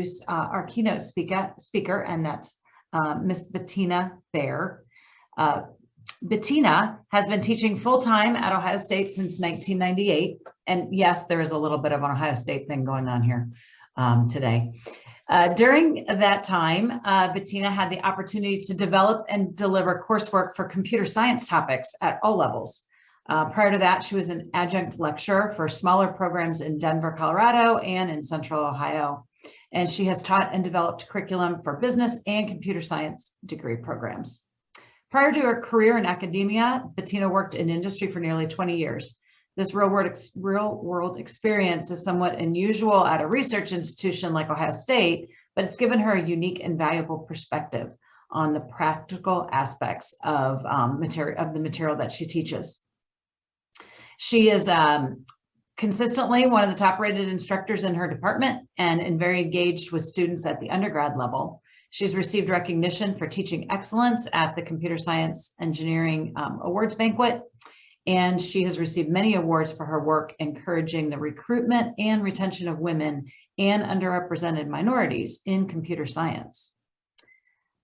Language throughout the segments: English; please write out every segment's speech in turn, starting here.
introduce our keynote speaker, and that's Miss Bettina Bair. Bettina has been teaching full-time at Ohio State since 1998. And yes, there is a little bit of an Ohio State thing going on here today. During that time, Bettina had the opportunity to develop and deliver coursework for computer science topics at all levels. Prior to that, she was an adjunct lecturer for smaller programs in Denver, Colorado, and in Central Ohio. And she has taught and developed curriculum for business and computer science degree programs. Prior to her career in academia, Bettina worked in industry for nearly 20 years. This real-world experience is somewhat unusual at a research institution like Ohio State, but it's given her a unique and valuable perspective on the practical aspects of the material that she teaches. She is consistently one of the top-rated instructors in her department and very engaged with students at the undergrad level. She's received recognition for teaching excellence at the Computer Science Engineering Awards Banquet, and she has received many awards for her work encouraging the recruitment and retention of women and underrepresented minorities in computer science.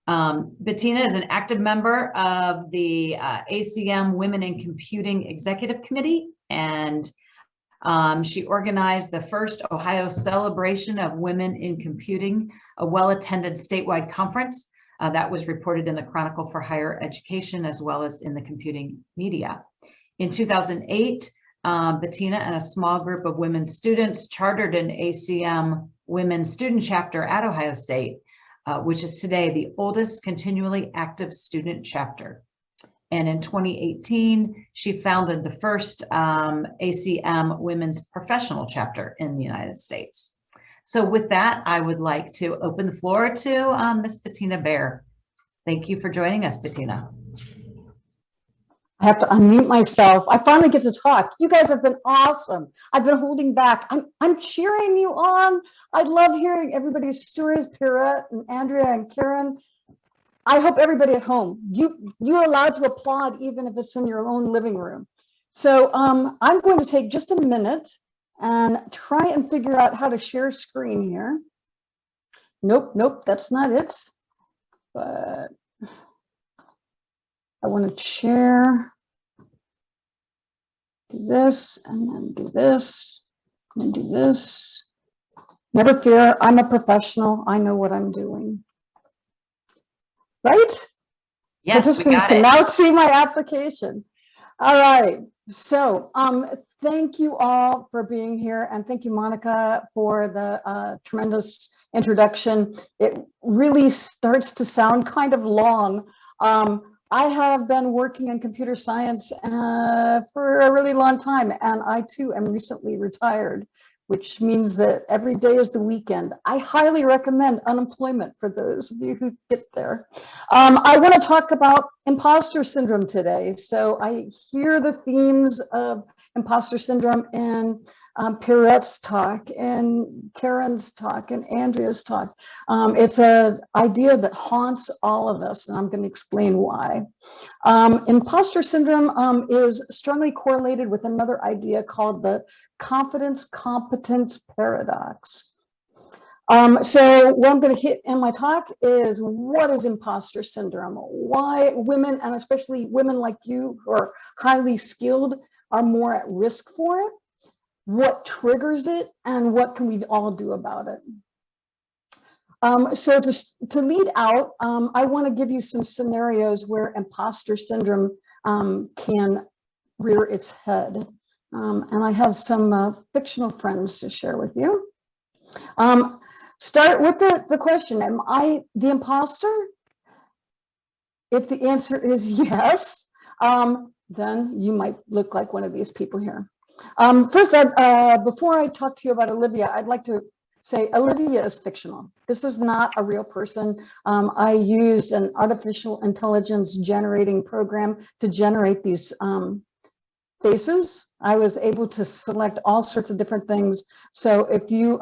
Bettina is an active member of the ACM Women in Computing Executive Committee, and she organized the first Ohio Celebration of Women in Computing, a well-attended statewide conference that was reported in the Chronicle for Higher Education as well as in the computing media. In 2008, Bettina and a small group of women students chartered an ACM Women Student Chapter at Ohio State, which is today the oldest continually active student chapter. And in 2018, she founded the first ACM Women's Professional Chapter in the United States. So with that, I would like to open the floor to Ms. Bettina Bair. Thank you for joining us, Bettina. I have to unmute myself. I finally get to talk. You guys have been awesome. I've been holding back. I'm cheering you on. I love hearing everybody's stories, Pierrette and Andrea and Karen. I hope everybody at home, you're allowed to applaud even if it's in your own living room. So I'm going to take just a minute and try and figure out how to share screen here. Nope, that's not it. But I want to share, do this, and then do this, and do this. Never fear, I'm a professional. I know what I'm doing. Right? Yes, participants can now see my application. All right. So thank you all for being here. And thank you, Monica, for the tremendous introduction. It really starts to sound kind of long. I have been working in computer science for a really long time, and I too am recently retired, which means that every day is the weekend. I highly recommend unemployment for those of you who get there. I want to talk about imposter syndrome today. So I hear the themes of imposter syndrome in Pierrette's talk and Karen's talk and Andrea's talk. It's an idea that haunts all of us, and I'm going to explain why. Imposter syndrome is strongly correlated with another idea called the confidence competence paradox. So what I'm going to hit in my talk is, what is imposter syndrome? Why women, and especially women like you who are highly skilled, are more at risk for it? What triggers it, and what can we all do about it? So to lead out, I want to give you some scenarios where imposter syndrome can rear its head. And I have some fictional friends to share with you. Start with the question, am I the imposter? If the answer is yes, then you might look like one of these people here. First, before I talk to you about Olivia, I'd like to say Olivia is fictional. This is not a real person. I used an artificial intelligence generating program to generate these faces. I was able to select all sorts of different things. So if you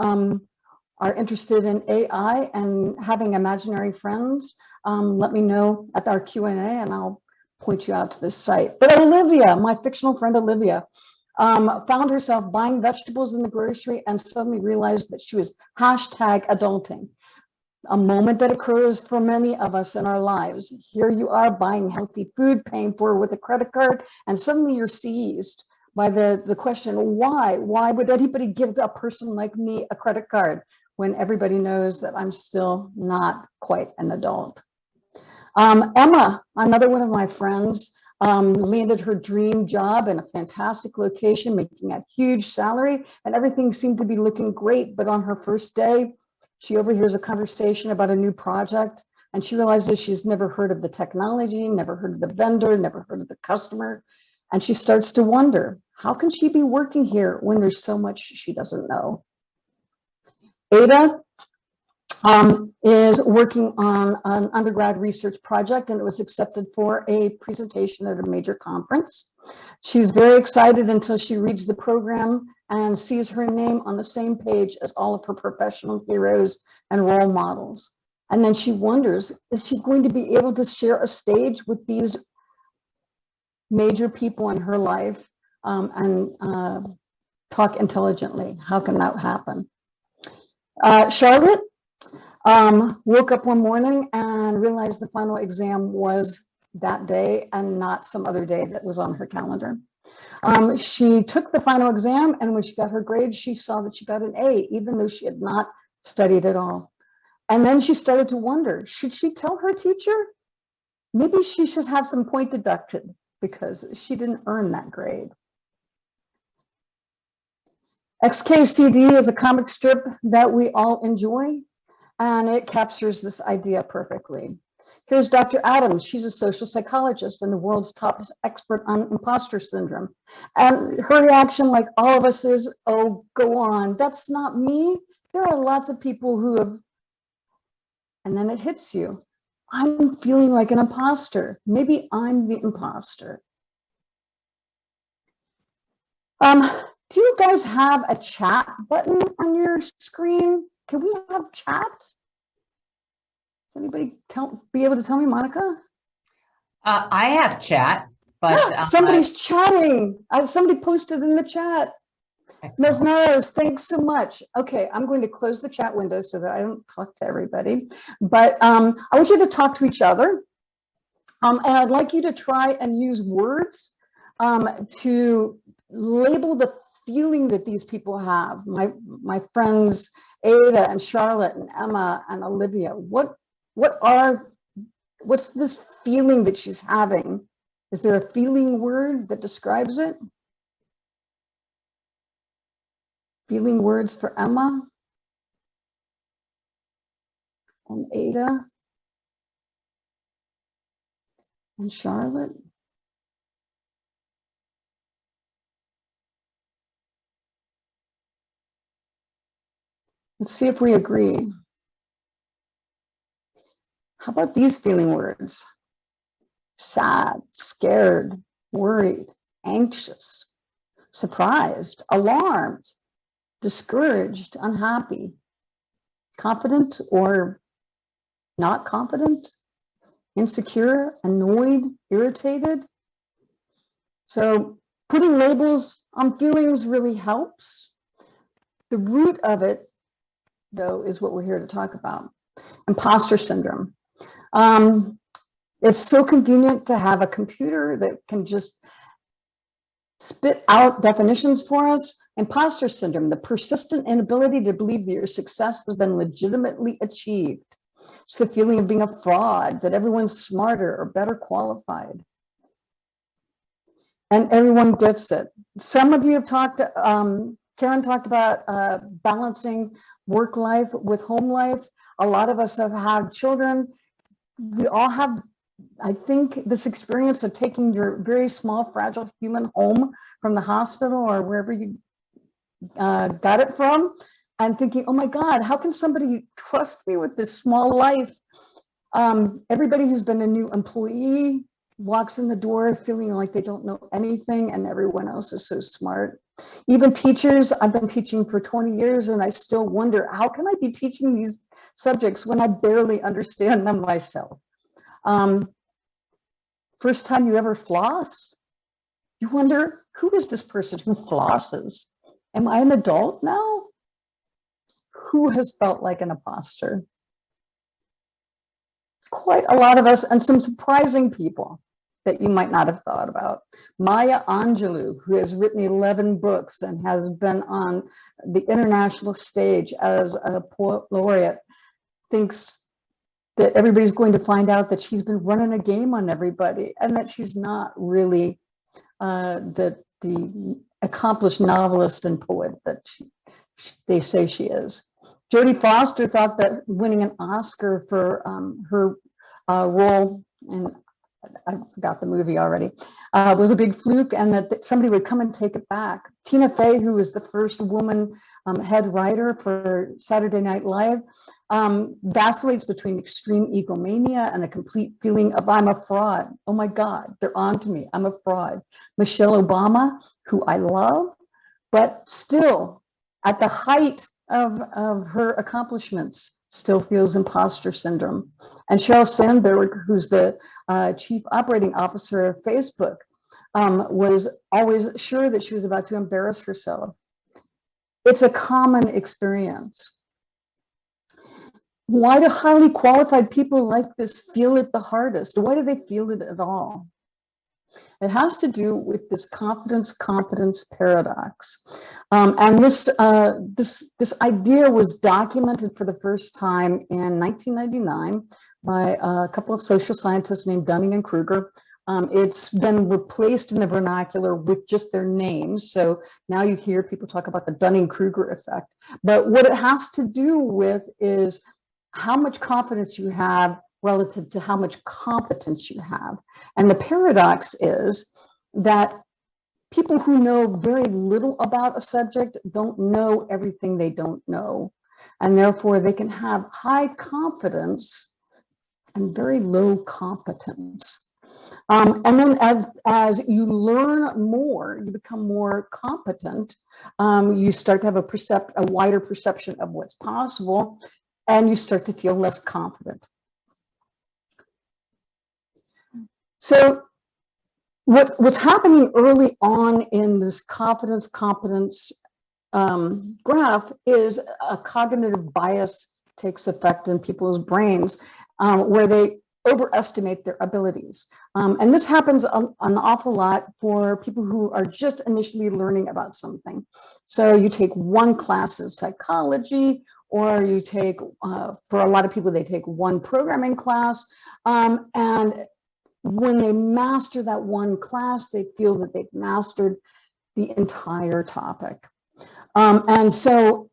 are interested in AI and having imaginary friends, let me know at our Q&A and I'll point you out to this site. But Olivia, my fictional friend Olivia, found herself buying vegetables in the grocery and suddenly realized that she was #adulting. A moment that occurs for many of us in our lives. Here you are buying healthy food, paying for it with a credit card, and suddenly you're seized by the question, why? Why would anybody give a person like me a credit card when everybody knows that I'm still not quite an adult? Emma, another one of my friends, landed her dream job in a fantastic location, making a huge salary, and everything seemed to be looking great. But on her first day, she overhears a conversation about a new project, and she realizes she's never heard of the technology, never heard of the vendor, never heard of the customer. And she starts to wonder, how can she be working here when there's so much she doesn't know? Ada is working on an undergrad research project, and it was accepted for a presentation at a major conference. She's very excited until she reads the program and sees her name on the same page as all of her professional heroes and role models. And then she wonders, is she going to be able to share a stage with these major people in her life and talk intelligently? How can that happen? Charlotte woke up one morning and realized the final exam was that day and not some other day that was on her calendar. She took the final exam, and when she got her grade, she saw that she got an A, even though she had not studied at all. And then she started to wonder, should she tell her teacher? Maybe she should have some point deducted because she didn't earn that grade. XKCD is a comic strip that we all enjoy, and it captures this idea perfectly. Here's Dr. Adams. She's a social psychologist and the world's top expert on imposter syndrome. And her reaction, like all of us, is, oh, go on. That's not me. There are lots of people who have, and then it hits you. I'm feeling like an imposter. Maybe I'm the imposter. Do you guys have a chat button on your screen? Can we have chat? Does anybody be able to tell me, Monica? I have chat, but somebody's chatting. Somebody posted in the chat. Ms. Narrows, thanks so much. Okay, I'm going to close the chat window so that I don't talk to everybody. But I want you to talk to each other. And I'd like you to try and use words to label the feeling that these people have. My friends Ada and Charlotte and Emma and Olivia. What's this feeling that she's having? Is there a feeling word that describes it? Feeling words for Emma and Ada and Charlotte. Let's see if we agree. How about these feeling words? Sad, scared, worried, anxious, surprised, alarmed, discouraged, unhappy, confident or not confident, insecure, annoyed, irritated. So putting labels on feelings really helps. The root of it, though, is what we're here to talk about. Imposter syndrome. It's so convenient to have a computer that can just spit out definitions for us. Imposter syndrome, the persistent inability to believe that your success has been legitimately achieved. It's the feeling of being a fraud, that everyone's smarter or better qualified. And everyone gets it. Some of you have talked, Karen talked about balancing work life with home life. A lot of us have had children. We all have, I think, this experience of taking your very small, fragile human home from the hospital or wherever you got it from and thinking, oh my God, how can somebody trust me with this small life? Everybody who's been a new employee walks in the door feeling like they don't know anything and everyone else is so smart. Even teachers, I've been teaching for 20 years and I still wonder, how can I be teaching these subjects when I barely understand them myself? First time you ever flossed, you wonder, who is this person who flosses? Am I an adult now? Who has felt like an imposter? Quite a lot of us, and some surprising people that you might not have thought about. Maya Angelou, who has written 11 books and has been on the international stage as a poet laureate, thinks that everybody's going to find out that she's been running a game on everybody and that she's not really the accomplished novelist and poet that they say she is. Jodie Foster thought that winning an Oscar for her role in, I forgot the movie already, was a big fluke, and that somebody would come and take it back. Tina Fey, who was the first woman head writer for Saturday Night Live, vacillates between extreme egomania and a complete feeling of I'm a fraud. Oh my God, they're on to me. I'm a fraud. Michelle Obama, who I love, but still at the height of her accomplishments, still feels imposter syndrome. And Sheryl Sandberg, who's the chief operating officer of Facebook, was always sure that she was about to embarrass herself. It's a common experience. Why do highly qualified people like this feel it the hardest? Why do they feel it at all? It has to do with this confidence-competence paradox. And this idea was documented for the first time in 1999 by a couple of social scientists named Dunning-kruger. It's been replaced in the vernacular with just their names. So now you hear people talk about the Dunning-Kruger effect. But what it has to do with is how much confidence you have relative to how much competence you have. And the paradox is that people who know very little about a subject don't know everything they don't know. And therefore they can have high confidence and very low competence. And then as you learn more, you become more competent, you start to have a wider perception of what's possible, and you start to feel less confident. So what's happening early on in this confidence-competence graph is a cognitive bias takes effect in people's brains, where they overestimate their abilities. And this happens an awful lot for people who are just initially learning about something. So you take one class of psychology, or you take, for a lot of people, they take one programming class, and when they master that one class, they feel that they've mastered the entire topic. And so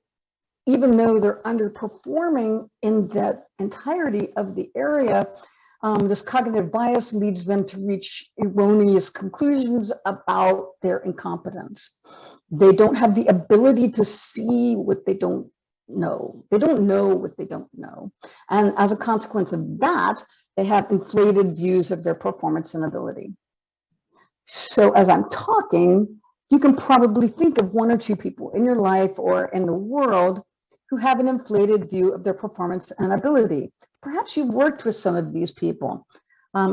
even though they're underperforming in that entirety of the area, this cognitive bias leads them to reach erroneous conclusions about their incompetence. They don't have the ability to see what they don't know. They don't know what they don't know. And as a consequence of that, they have inflated views of their performance and ability. So as I'm talking, you can probably think of one or two people in your life or in the world who have an inflated view of their performance and ability. Perhaps you've worked with some of these people.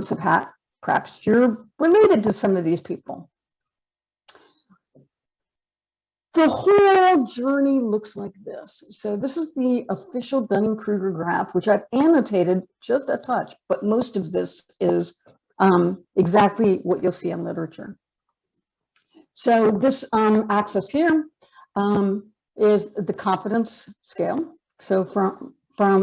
So perhaps you're related to some of these people. The whole journey looks like this. So this is the official Dunning-Kruger graph, which I've annotated just a touch, but most of this is exactly what you'll see in literature. So this axis here is the confidence scale. So from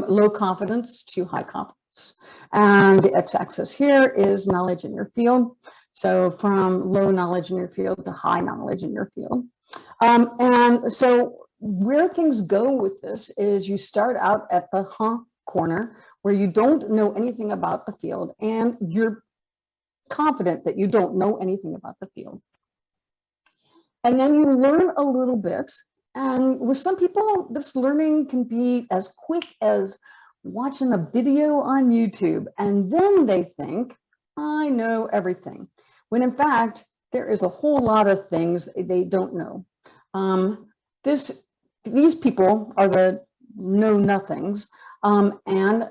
low confidence to high confidence. And the x-axis here is knowledge in your field. So from low knowledge in your field to high knowledge in your field. And so where things go with this is you start out at the corner where you don't know anything about the field and you're confident that you don't know anything about the field. And then you learn a little bit. And with some people, this learning can be as quick as watching a video on YouTube. And then they think, I know everything. When in fact, there is a whole lot of things they don't know. These people are the know-nothings, and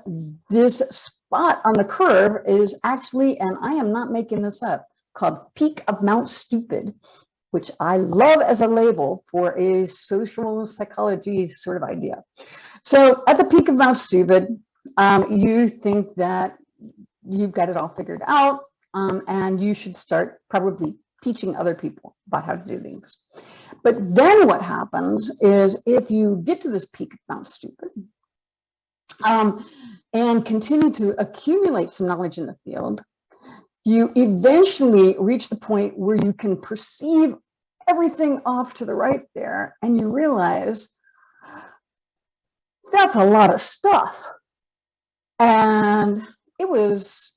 this spot on the curve is actually, and I am not making this up, called Peak of Mount Stupid, which I love as a label for a social psychology sort of idea. So at the peak of Mount Stupid, you think that you've got it all figured out, and you should start probably teaching other people about how to do things. But then what happens is if you get to this peak of Mount Stupid and continue to accumulate some knowledge in the field, you eventually reach the point where you can perceive everything off to the right there, and you realize that's a lot of stuff. And it was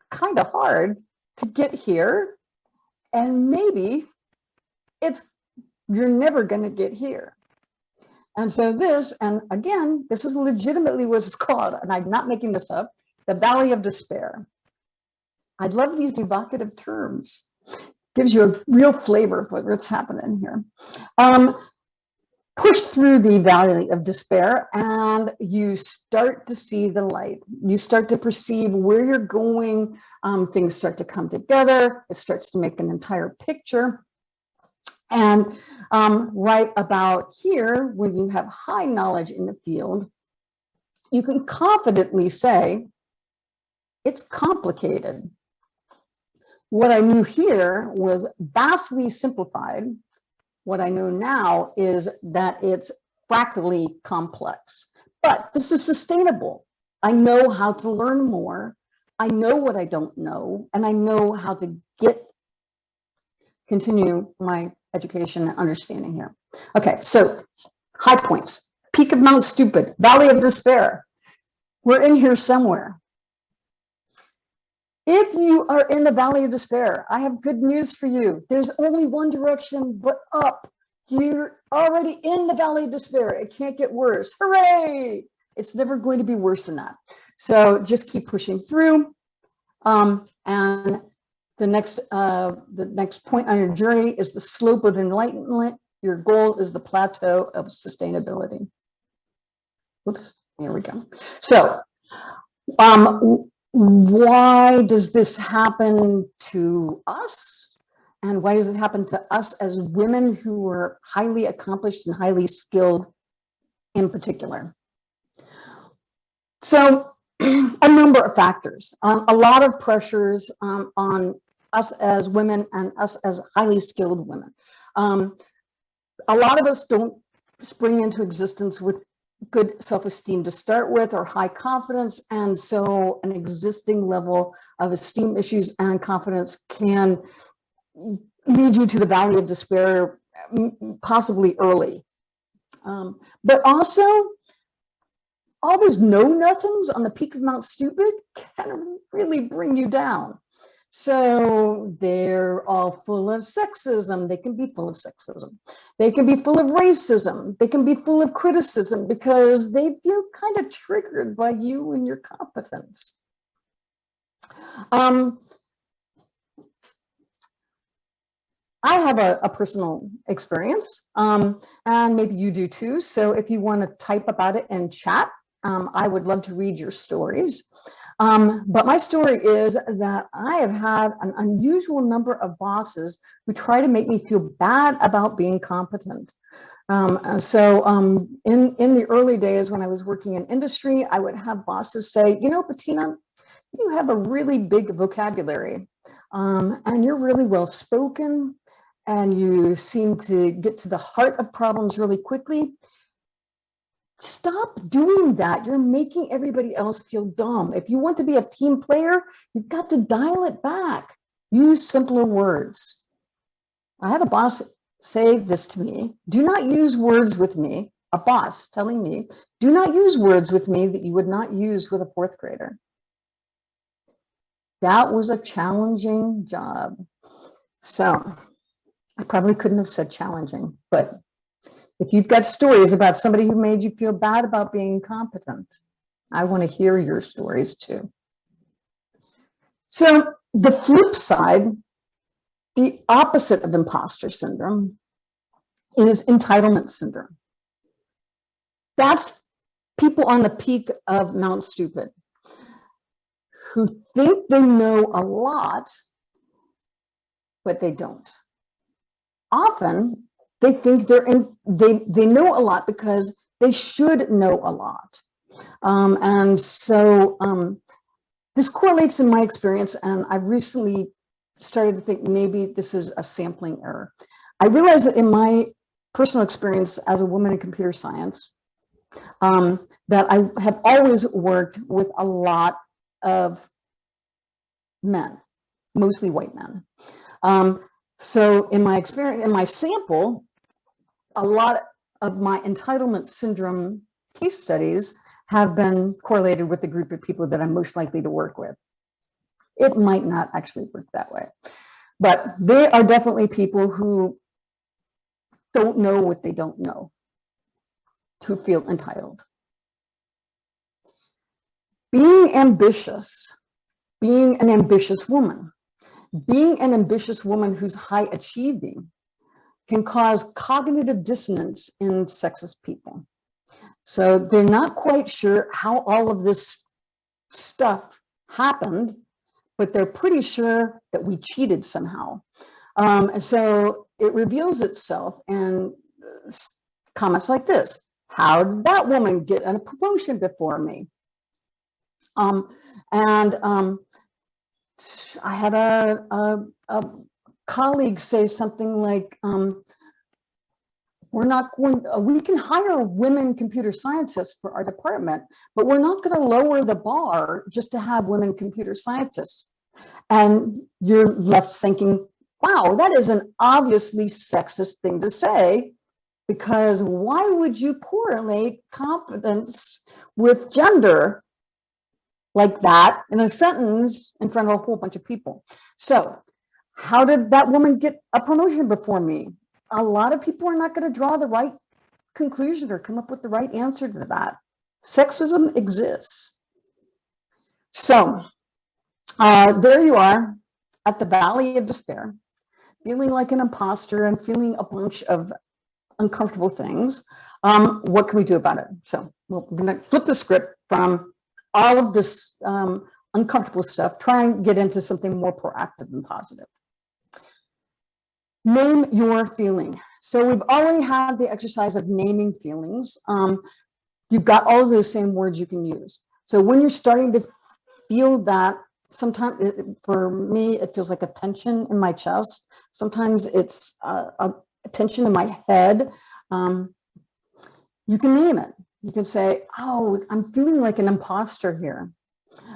kind of hard to get here, and maybe you're never going to get here. And so this, and again, this is legitimately what it's called, and I'm not making this up, the Valley of Despair. I love these evocative terms. Gives you a real flavor of what's happening here. Push through the Valley of Despair, and you start to see the light. You start to perceive where you're going. Things start to come together. It starts to make an entire picture. And right about here, when you have high knowledge in the field, you can confidently say, it's complicated. What I knew here was vastly simplified. What I know now is that it's fractally complex, but this is sustainable. I know how to learn more. I know what I don't know, and I know how to continue my education and understanding here. Okay, so high points, peak of Mount Stupid, Valley of Despair. We're in here somewhere. If you are in the Valley of Despair, I have good news for you. There's only one direction but up. You're already in the Valley of Despair. It can't get worse. Hooray! It's never going to be worse than that. So just keep pushing through. And the next point on your journey is the slope of enlightenment. Your goal is the plateau of sustainability. Oops, here we go. So, why does this happen to us? And why does it happen to us as women who are highly accomplished and highly skilled in particular? So a number of factors, a lot of pressures on us as women and us as highly skilled women. A lot of us don't spring into existence with good self-esteem to start with, or high confidence, and so an existing level of esteem issues and confidence can lead you to the Valley of Despair, possibly early. But also, all those know-nothings on the peak of Mount Stupid can really bring you down. So they're all full of sexism. They can be full of sexism. They can be full of racism. They can be full of criticism because they feel kind of triggered by you and your competence. I have a personal experience, and maybe you do too. So if you want to type about it in chat, I would love to read your stories. But my story is that I have had an unusual number of bosses who try to make me feel bad about being competent. In the early days when I was working in industry, I would have bosses say, you know, Bettina, you have a really big vocabulary, and you're really well spoken, and you seem to get to the heart of problems really quickly. Stop doing that. You're making everybody else feel dumb. If you want to be a team player, you've got to dial it back. Use simpler words. I had a boss say this to me. Do not use words with me, a boss telling me, do not use words with me that you would not use with a fourth grader. That was a challenging job. So I probably couldn't have said challenging, but if you've got stories about somebody who made you feel bad about being incompetent, I want to hear your stories too. So the flip side, the opposite of imposter syndrome, is entitlement syndrome. That's people on the peak of Mount Stupid who think they know a lot, but they don't. often they think they know a lot because they should know a lot. And so this correlates in my experience, and I recently started to think maybe this is a sampling error. I realized that in my personal experience as a woman in computer science, that I have always worked with a lot of men, mostly white men. So in my experience, in my sample, a lot of my entitlement syndrome case studies have been correlated with the group of people that I'm most likely to work with. It might not actually work that way, but they are definitely people who don't know what they don't know, who feel entitled. Being ambitious, being an ambitious woman who's high achieving can cause cognitive dissonance in sexist people. So they're not quite sure how all of this stuff happened, but they're pretty sure that we cheated somehow. So it reveals itself in comments like this: how did that woman get a promotion before me? I had a colleague say something like, we can hire women computer scientists for our department, but we're not going to lower the bar just to have women computer scientists. And you're left thinking, wow, that is an obviously sexist thing to say, because why would you correlate competence with gender like that in a sentence in front of a whole bunch of people? So how did that woman get a promotion before me? A lot of people are not going to draw the right conclusion or come up with the right answer to that. Sexism exists. So there you are at the valley of despair, feeling like an imposter and feeling a bunch of uncomfortable things. What can we do about it? So we're going to flip the script from all of this uncomfortable stuff, try and get into something more proactive and positive. Name your feeling. So we've already had the exercise of naming feelings. You've got all of those same words you can use. So when you're starting to feel that, sometimes for me, it feels like a tension in my chest. Sometimes it's a tension in my head. You can name it. You can say, oh, I'm feeling like an imposter here.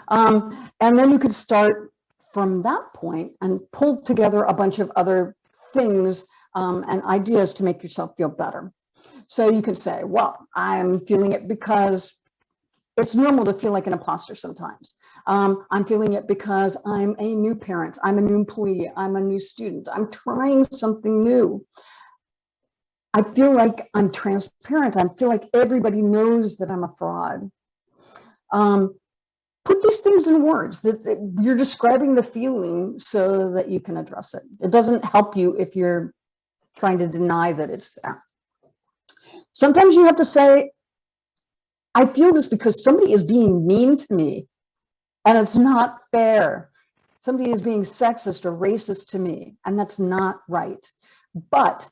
And then you could start from that point and pull together a bunch of other things and ideas to make yourself feel better. So you can say, well, I'm feeling it because it's normal to feel like an imposter sometimes. I'm feeling it because I'm a new parent, I'm a new employee, I'm a new student, I'm trying something new. I feel like I'm transparent. I feel like everybody knows that I'm a fraud. Put these things in words that you're describing the feeling so that you can address it. It doesn't help you if you're trying to deny that it's there. Sometimes you have to say, I feel this because somebody is being mean to me and it's not fair. Somebody is being sexist or racist to me, and that's not right. But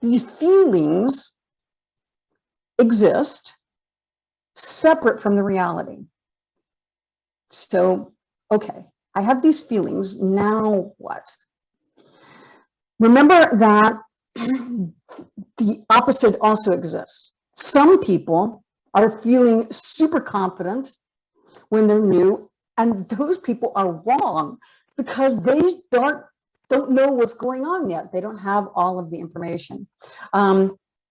these feelings exist separate from the reality. So, okay, I have these feelings, now what? Remember that the opposite also exists. Some people are feeling super confident when they're new, and those people are wrong because they don't know what's going on yet. They don't have all of the information.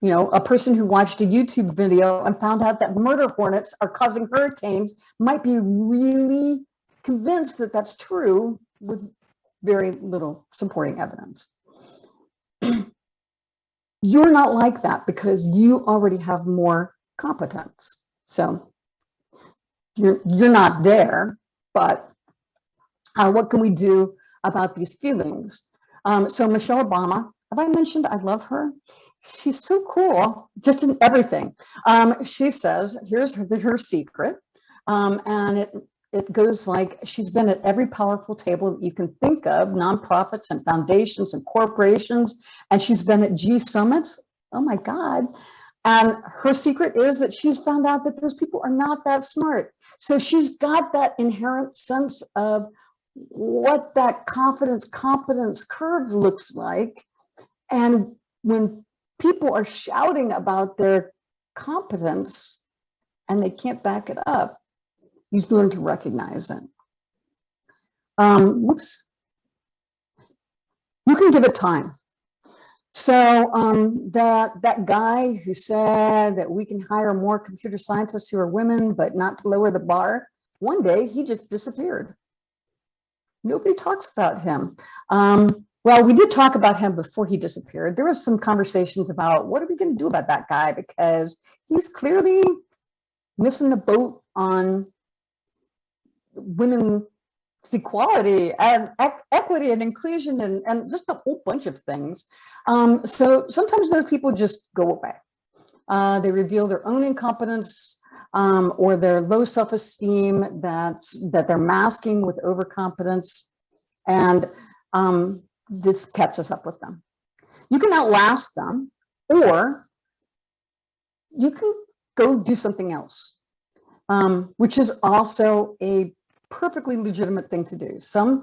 You know, a person who watched a YouTube video and found out that murder hornets are causing hurricanes might be really convinced that that's true with very little supporting evidence. You're not like that because you already have more competence. So you're not there, but what can we do about these feelings? So Michelle Obama, have I mentioned I love her? She's so cool, just in everything. She says, here's her secret, and it goes like, she's been at every powerful table that you can think of, nonprofits and foundations and corporations, and she's been at G summits. Oh my God. And her secret is that she's found out that those people are not that smart. So she's got that inherent sense of what that confidence competence curve looks like. And when people are shouting about their competence and they can't back it up, you learn to recognize it. Whoops. You can give it time. So that guy who said that we can hire more computer scientists who are women, but not to lower the bar, one day he just disappeared. Nobody talks about him. Well, we did talk about him before he disappeared. There was some conversations about what are we going to do about that guy, because he's clearly missing the boat on women's equality and equity and inclusion and just a whole bunch of things. So sometimes those people just go away. They reveal their own incompetence or their low self-esteem that they're masking with overconfidence, and this catches up with them. You can outlast them, or you can go do something else, which is also a perfectly legitimate thing to do. Some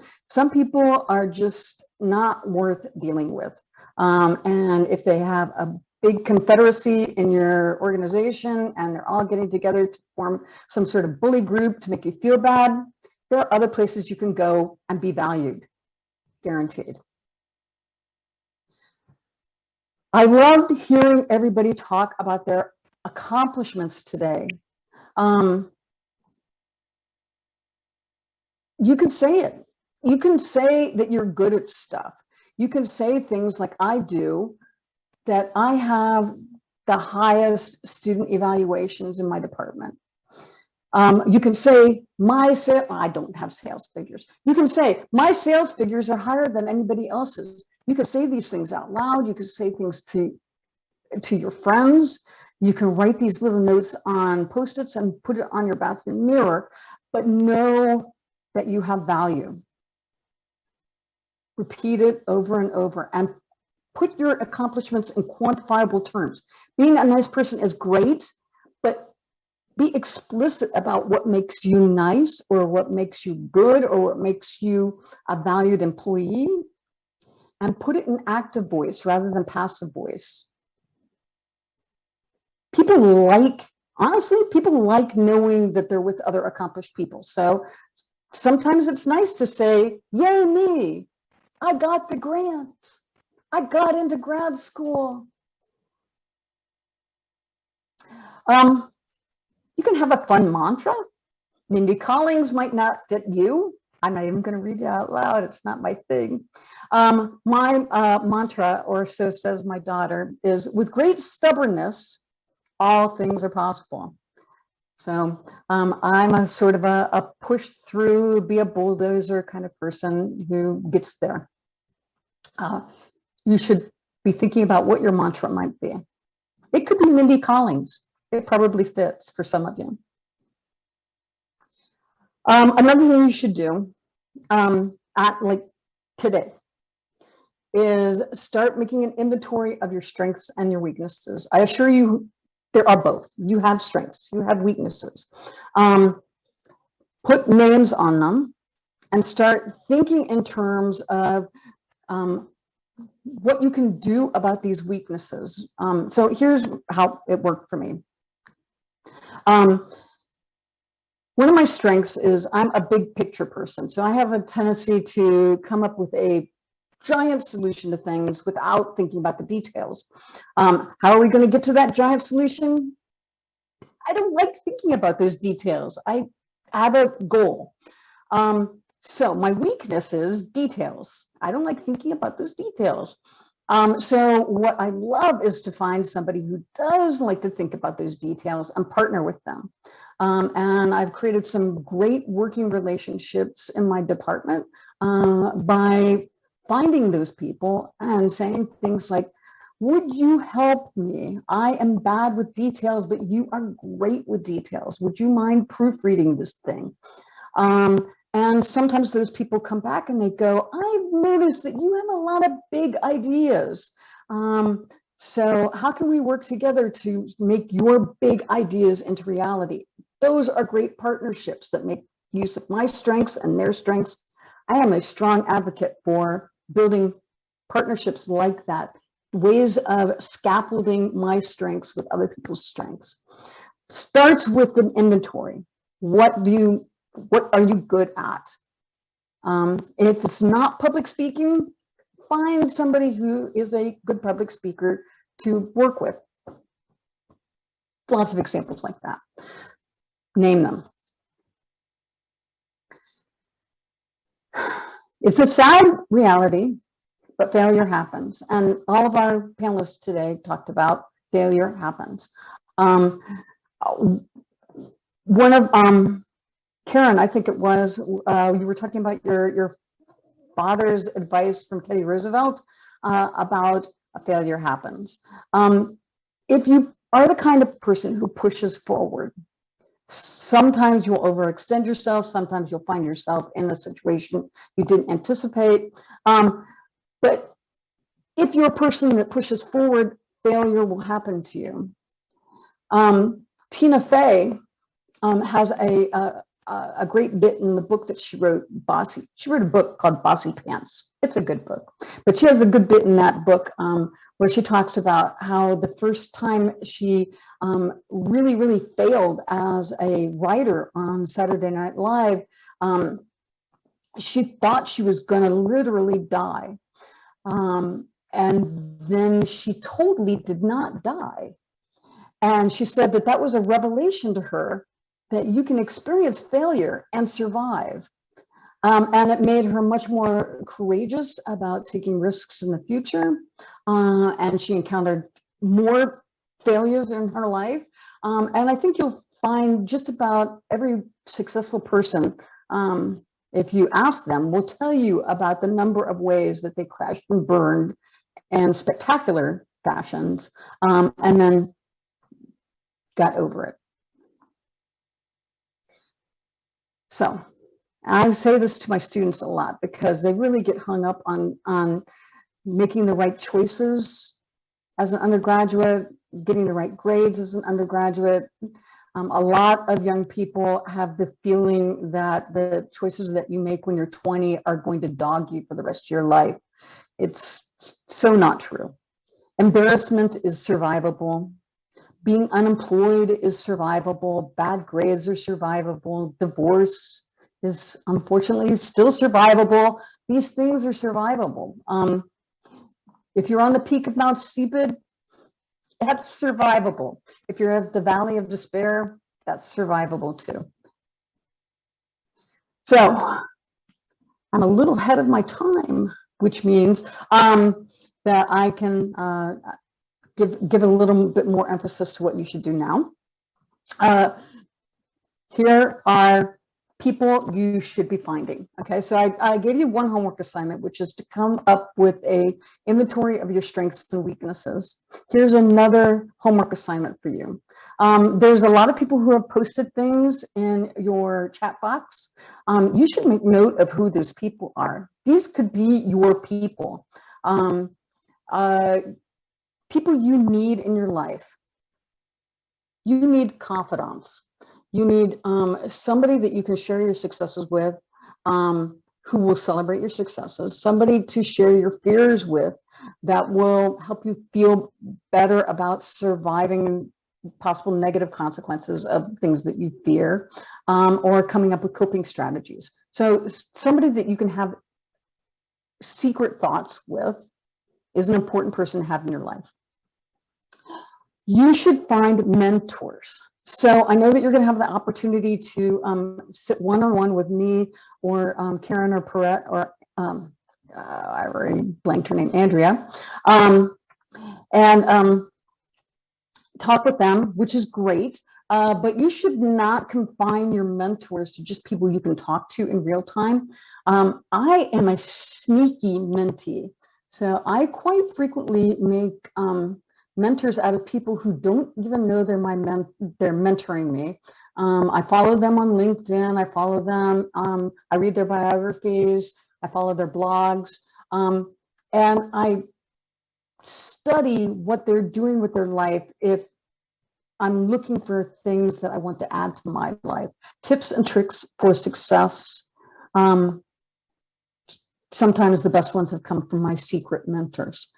people are just not worth dealing with. And if they have a big confederacy in your organization and they're all getting together to form some sort of bully group to make you feel bad, there are other places you can go and be valued, guaranteed. I loved hearing everybody talk about their accomplishments today. You can say it. You can say that you're good at stuff. You can say things like I do, that I have the highest student evaluations in my department. You can say I don't have sales figures. You can say my sales figures are higher than anybody else's. You can say these things out loud. You can say things to your friends. You can write these little notes on Post-its and put it on your bathroom mirror, but know that you have value. Repeat it over and over and put your accomplishments in quantifiable terms. Being a nice person is great, but be explicit about what makes you nice, or what makes you good, or what makes you a valued employee, and put it in active voice rather than passive voice. Honestly, people like knowing that they're with other accomplished people. So sometimes it's nice to say, yay me, I got the grant. I got into grad school. You can have a fun mantra. Mindy Collins might not fit you. I'm not even going to read it out loud. It's not my thing. My mantra, or so says my daughter, is with great stubbornness, all things are possible. So I'm a sort of a push through, be a bulldozer kind of person who gets there. You should be thinking about what your mantra might be. It could be Mindy Collins. It probably fits for some of you. Another thing you should do like today is start making an inventory of your strengths and your weaknesses. I assure you, there are both. You have strengths, you have weaknesses. Put names on them and start thinking in terms of what you can do about these weaknesses. So here's how it worked for me. One of my strengths is I'm a big picture person. So I have a tendency to come up with a giant solution to things without thinking about the details. How are we going to get to that giant solution? I don't like thinking about those details. I have a goal. So my weakness is details. I don't like thinking about those details. So what I love is to find somebody who does like to think about those details and partner with them. And I've created some great working relationships in my department by finding those people and saying things like, would you help me? I am bad with details, but you are great with details. Would you mind proofreading this thing? And sometimes those people come back and they go, I've noticed that you have a lot of big ideas. So how can we work together to make your big ideas into reality? Those are great partnerships that make use of my strengths and their strengths. I am a strong advocate for building partnerships like that, ways of scaffolding my strengths with other people's strengths. Starts with an inventory. What are you good at? If it's not public speaking, find somebody who is a good public speaker to work with. Lots of examples like that. Name them. It's a sad reality, but failure happens. And all of our panelists today talked about failure happens. One of Karen, I think it was, you were talking about your father's advice from Teddy Roosevelt about a failure happens. If you are the kind of person who pushes forward, sometimes you'll overextend yourself, sometimes you'll find yourself in a situation you didn't anticipate. But if you're a person that pushes forward, failure will happen to you. Tina Fey has a great bit in the book that she wrote, Bossy. She wrote a book called Bossy Pants. It's a good book, but she has a good bit in that book where she talks about how the first time she really failed as a writer on Saturday Night Live, she thought she was going to literally die. And then she totally did not die. And she said that that was a revelation to her, that you can experience failure and survive. And it made her much more courageous about taking risks in the future. And she encountered more failures in her life. And I think you'll find just about every successful person, if you ask them, will tell you about the number of ways that they crashed and burned in spectacular fashions, and then got over it. So I say this to my students a lot because they really get hung up on making the right choices as an undergraduate, getting the right grades as an undergraduate. A lot of young people have the feeling that the choices that you make when you're 20 are going to dog you for the rest of your life. It's so not true. Embarrassment is survivable. Being unemployed is survivable. Bad grades are survivable. Divorce is unfortunately still survivable. These things are survivable. If you're on the peak of Mount Stupid, that's survivable. If you're at the Valley of Despair, that's survivable too. So I'm a little ahead of my time, which means that I can give a little bit more emphasis to what you should do now. Here are people you should be finding. Okay, so I gave you one homework assignment, which is to come up with a inventory of your strengths and weaknesses. Here's another homework assignment for you. There's a lot of people who have posted things in your chat box. You should make note of who those people are. These could be your people. People you need in your life. You need confidants. You need somebody that you can share your successes with, who will celebrate your successes, somebody to share your fears with that will help you feel better about surviving possible negative consequences of things that you fear, or coming up with coping strategies. So somebody that you can have secret thoughts with is an important person to have in your life. You should find mentors. So I know that you're going to have the opportunity to sit one-on-one with me or Karen or Perrette or I already blanked her name, Andrea, and talk with them, which is great. But you should not confine your mentors to just people you can talk to in real time. I am a sneaky mentee. So I quite frequently make mentors out of people who don't even know they're mentoring me. I follow them on LinkedIn. I follow them. I read their biographies. I follow their blogs. And I study what they're doing with their life if I'm looking for things that I want to add to my life. Tips and tricks for success. Sometimes the best ones have come from my secret mentors.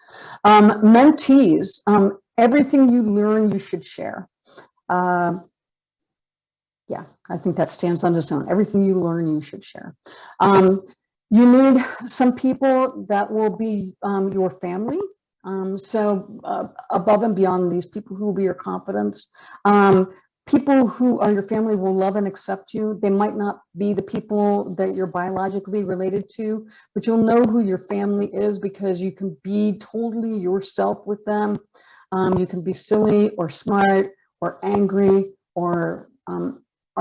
Mentees, everything you learn, you should share. Yeah, I think that stands on its own. Everything you learn, you should share. You need some people that will be your family. So above and beyond these people who will be your confidants, people who are your family will love and accept you. They might not be the people that you're biologically related to, but you'll know who your family is because you can be totally yourself with them. You can be silly or smart or angry or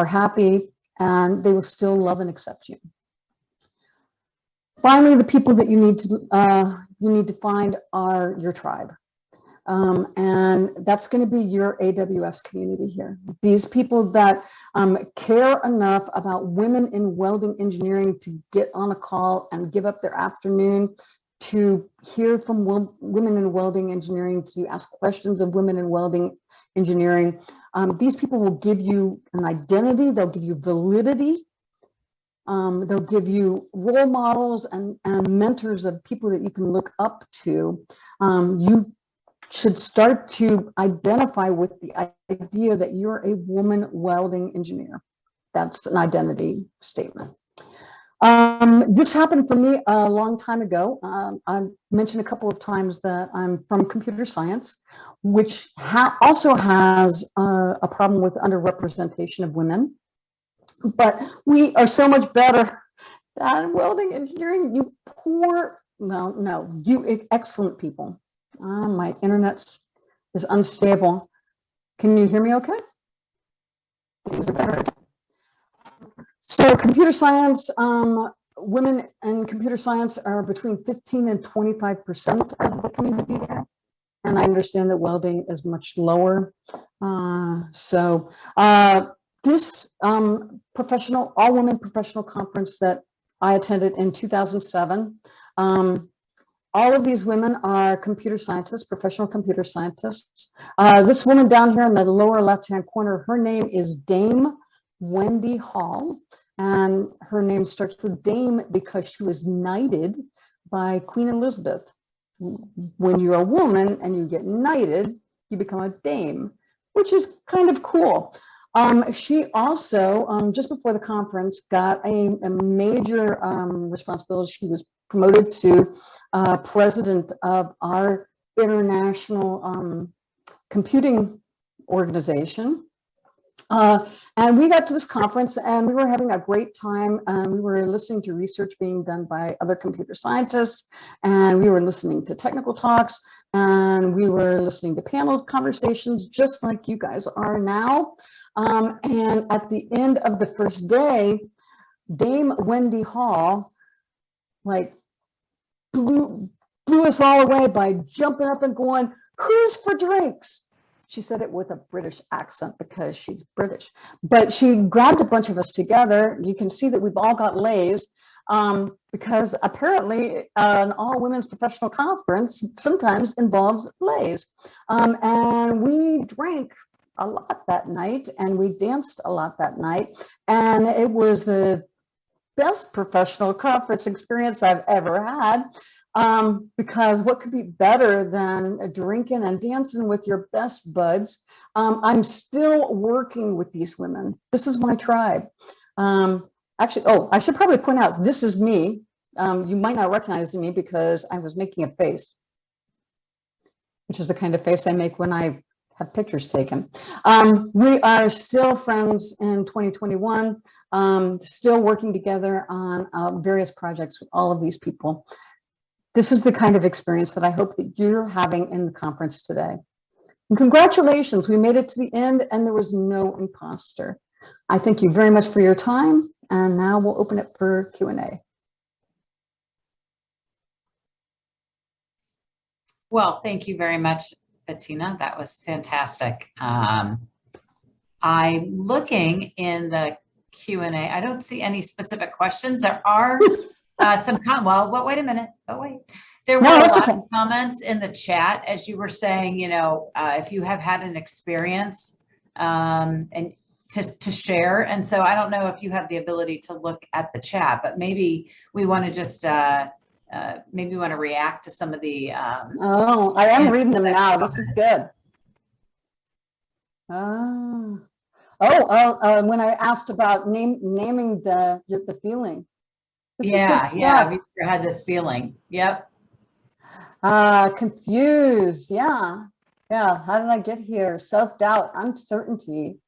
happy, and they will still love and accept you. Finally, the people that you need to find are your tribe. And that's going to be your AWS community here. These people that care enough about women in welding engineering to get on a call and give up their afternoon to hear from women in welding engineering, to ask questions of women in welding engineering. These people will give you an identity, they'll give you validity, they'll give you role models and mentors of people that you can look up to. You should start to identify with the idea that you're a woman welding engineer. That's an identity statement. This happened for me a long time ago. I mentioned a couple of times that I'm from computer science, which also has a problem with underrepresentation of women. But we are so much better than welding engineering. You poor, no, you excellent people. My internet is unstable. Can you hear me okay? Things are better. So computer science, women in computer science are between 15 and 25% of the community there. And I understand that welding is much lower. This all-women professional conference that I attended in 2007, all of these women are computer scientists, professional computer scientists. This woman down here in the lower left-hand corner, her name is Dame Wendy Hall, and her name starts with Dame because she was knighted by Queen Elizabeth. When you're a woman and you get knighted, you become a dame, which is kind of cool. She also, just before the conference, got a major responsibility. She was promoted to president of our international computing organization. And we got to this conference and we were having a great time. We were listening to research being done by other computer scientists, and we were listening to technical talks, and we were listening to panel conversations just like you guys are now. And at the end of the first day, Dame Wendy Hall blew us all away by jumping up and going, "Who's for drinks?" She said it with a British accent because she's British, but she grabbed a bunch of us together. You can see that we've all got lays because apparently an all women's professional conference sometimes involves lays. And we drank a lot that night and we danced a lot that night. And it was the best professional conference experience I've ever had. Because what could be better than drinking and dancing with your best buds? I'm still working with these women. This is my tribe. Actually, I should probably point out, this is me. You might not recognize me because I was making a face, which is the kind of face I make when I have pictures taken. We are still friends in 2021, still working together on various projects with all of these people. This is the kind of experience that I hope that you're having in the conference today. And congratulations, we made it to the end and there was no imposter. I thank you very much for your time, and now we'll open it for Q&A. Well, thank you very much, Bettina. That was fantastic. I'm looking in the Q&A. I don't see any specific questions. There are wait a minute. Oh, wait. There were No, a that's lot okay. of comments in the chat as you were saying, if you have had an experience and to share. And so I don't know if you have the ability to look at the chat, but maybe we want to just maybe want to react to some of the Oh, I am reading them now. This is good. When I asked about naming the feeling. This is good stuff. We had this feeling. Yep. Confused. Yeah. How did I get here? Self-doubt, uncertainty,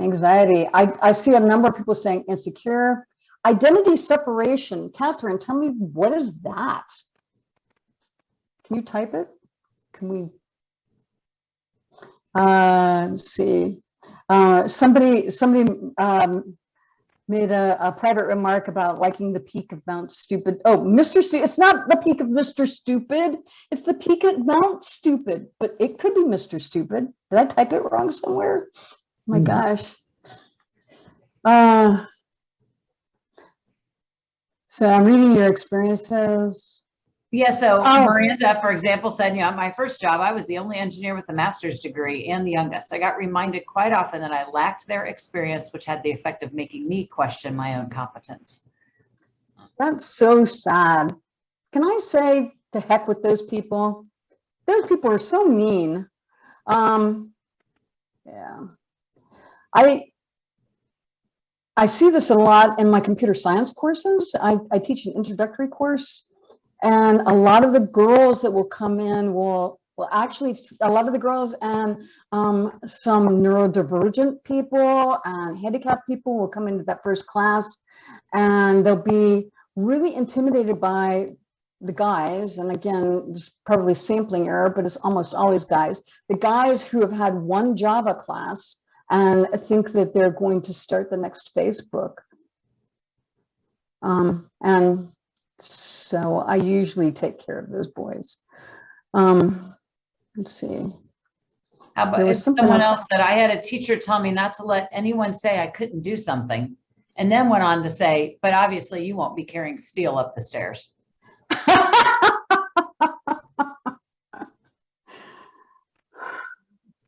anxiety. I see a number of people saying insecure, identity separation. Catherine, tell me, what is that? Can you type it? Can we? Let's see. Somebody made a private remark about liking the peak of Mount Stupid. Oh, Mr. Stupid. It's not the peak of Mr. Stupid. It's the peak of Mount Stupid, but it could be Mr. Stupid. Did I type it wrong somewhere? Oh my gosh. So I'm reading your experiences. Yeah, so Miranda, for example, said, at my first job, I was the only engineer with a master's degree and the youngest. I got reminded quite often that I lacked their experience, which had the effect of making me question my own competence. That's so sad. Can I say to heck with those people? Those people are so mean. Yeah. I see this a lot in my computer science courses. I teach an introductory course. And a lot of the girls that will come in will actually, a lot of the girls and some neurodivergent people and handicapped people will come into that first class, and they'll be really intimidated by the guys. And again, there's probably sampling error, but it's almost always guys. The guys who have had one Java class and think that they're going to start the next Facebook. And so I usually take care of those boys. Let's see. How about someone else said, I had a teacher tell me not to let anyone say I couldn't do something, and then went on to say, but obviously you won't be carrying steel up the stairs.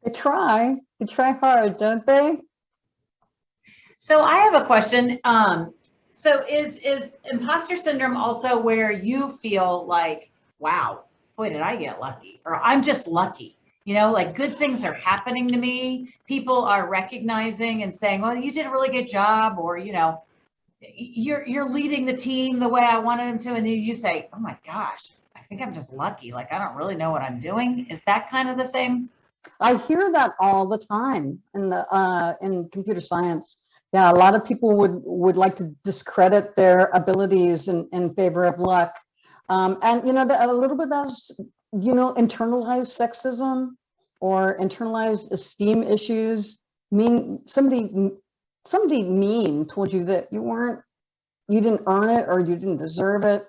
They try hard, don't they? So I have a question. So is imposter syndrome also where you feel like, wow, boy, did I get lucky, or I'm just lucky, like good things are happening to me. People are recognizing and saying, well, you did a really good job, or, you're leading the team the way I wanted them to. And then you say, oh my gosh, I think I'm just lucky. Like, I don't really know what I'm doing. Is that kind of the same? I hear that all the time in computer science. Yeah, a lot of people would like to discredit their abilities in favor of luck. And, a little bit of that's, internalized sexism or internalized esteem issues. Somebody mean told you that you didn't earn it or you didn't deserve it.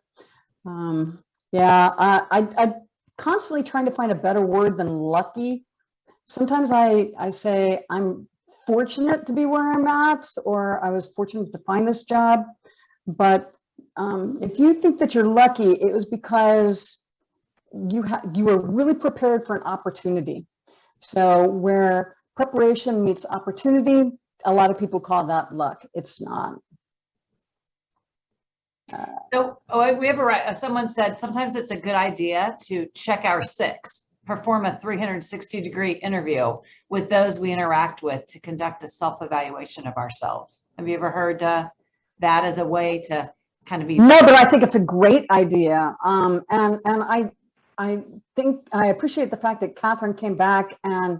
I constantly trying to find a better word than lucky. Sometimes I say I'm fortunate to be where I'm at, or I was fortunate to find this job. But if you think that you're lucky, it was because you were really prepared for an opportunity. So where preparation meets opportunity, a lot of people call that luck. It's not. We have someone said sometimes it's a good idea to check our six. Perform a 360-degree interview with those we interact with to conduct a self-evaluation of ourselves. Have you ever heard that as a way to kind of be? No, but I think it's a great idea. And I think I appreciate the fact that Catherine came back and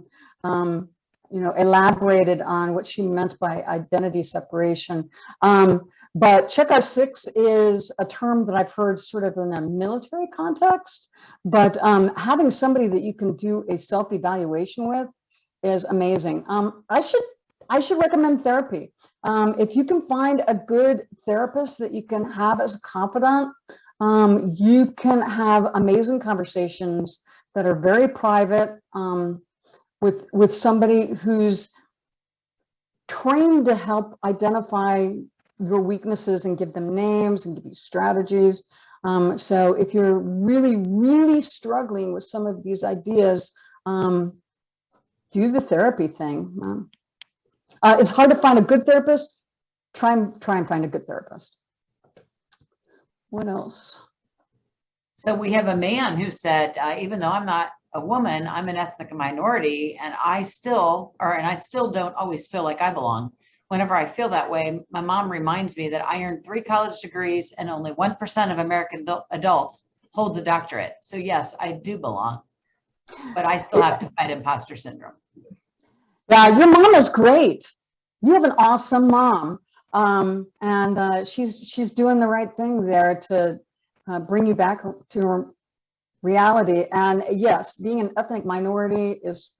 elaborated on what she meant by identity separation. But check our six is a term that I've heard sort of in a military context, but having somebody that you can do a self-evaluation with is amazing. I should recommend therapy. If you can find a good therapist that you can have as a confidant, you can have amazing conversations that are very private with somebody who's trained to help identify your weaknesses and give them names and give you strategies. So if you're really, really struggling with some of these ideas, do the therapy thing. It's hard to find a good therapist. Try and find a good therapist. What else? So we have a man who said, even though I'm not a woman, I'm an ethnic minority, and I still don't always feel like I belong. Whenever I feel that way, my mom reminds me that I earned 3 college degrees and only 1% of American adults holds a doctorate. So yes, I do belong, but I still have to fight imposter syndrome. Yeah, your mom is great. You have an awesome mom, and she's doing the right thing there to bring you back to reality. And yes, being an ethnic minority is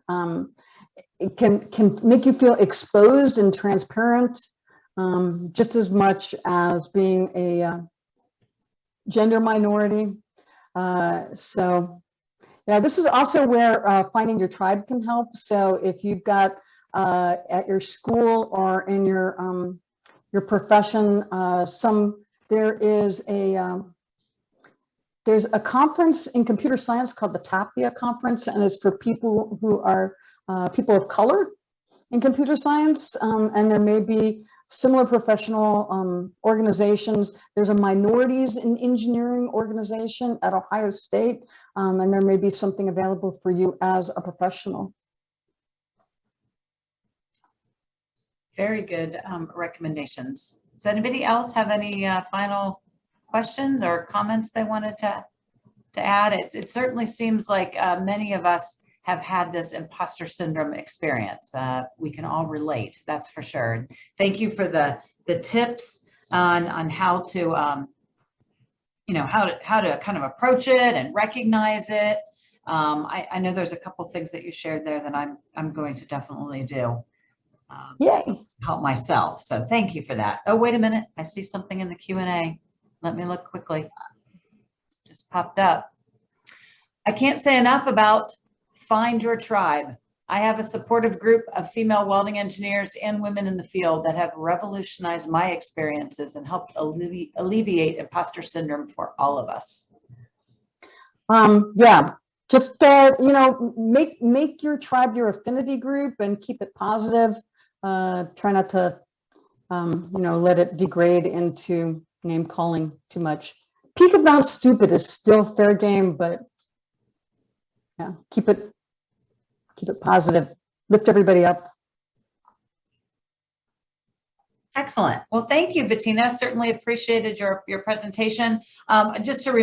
it can make you feel exposed and transparent, just as much as being a gender minority. So yeah, this is also where finding your tribe can help. So if you've got at your school or in your profession, there's a conference in computer science called the Tapia Conference, and it's for people who are people of color in computer science, and there may be similar professional organizations. There's a minorities in engineering organization at Ohio State, and there may be something available for you as a professional. Very good recommendations. Does anybody else have any final questions or comments they wanted to add? It certainly seems like many of us have had this imposter syndrome experience. We can all relate, that's for sure. Thank you for the tips on how to how to kind of approach it and recognize it. I know there's a couple things that you shared there that I'm going to definitely do. To help myself. So thank you for that. Oh, wait a minute. I see something in the Q&A. Let me look quickly. Just popped up. I can't say enough about Find Your Tribe. I have a supportive group of female welding engineers and women in the field that have revolutionized my experiences and helped alleviate imposter syndrome for all of us. Yeah, just make your tribe your affinity group and keep it positive. Try not to let it degrade into name calling too much. Peak about stupid is still fair game, but yeah, keep it positive. Lift everybody up. Excellent. Well, thank you, Bettina. Certainly appreciated your presentation. Just to remind